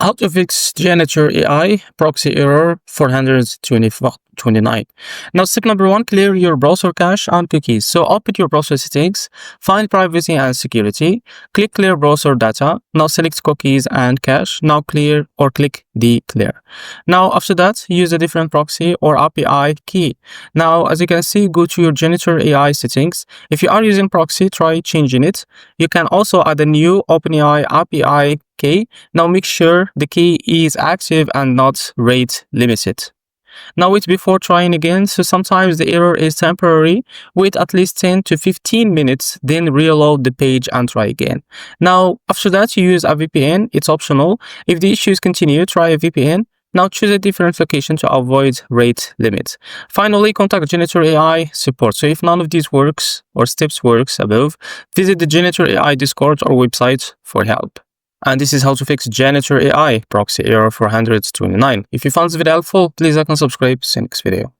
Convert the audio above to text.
How to fix Janitor AI proxy error 429. Now, step number one, clear your browser cache and cookies. So open your browser settings, find privacy and security, click clear browser data. Now select cookies and cache. Now clear or click the clear. Now after that, use a different proxy or API key. Now, as you can see, go to your Janitor AI settings. If you are using proxy, try changing it. You can also add a new OpenAI API key. Now make sure the key is active and not rate limited. Now wait before trying again, so sometimes the error is temporary. Wait at least 10 to 15 minutes, then reload the page and try again. Now after that, you use a VPN, it's optional. If the issues continue, try a VPN. Now choose a different location to avoid rate limits. Finally, contact Janitor AI support. So if none of these works or steps works above, visit the Janitor AI Discord or website for help. And this is how to fix Janitor AI proxy error 429. If you found this video helpful, please like and subscribe. See you next video.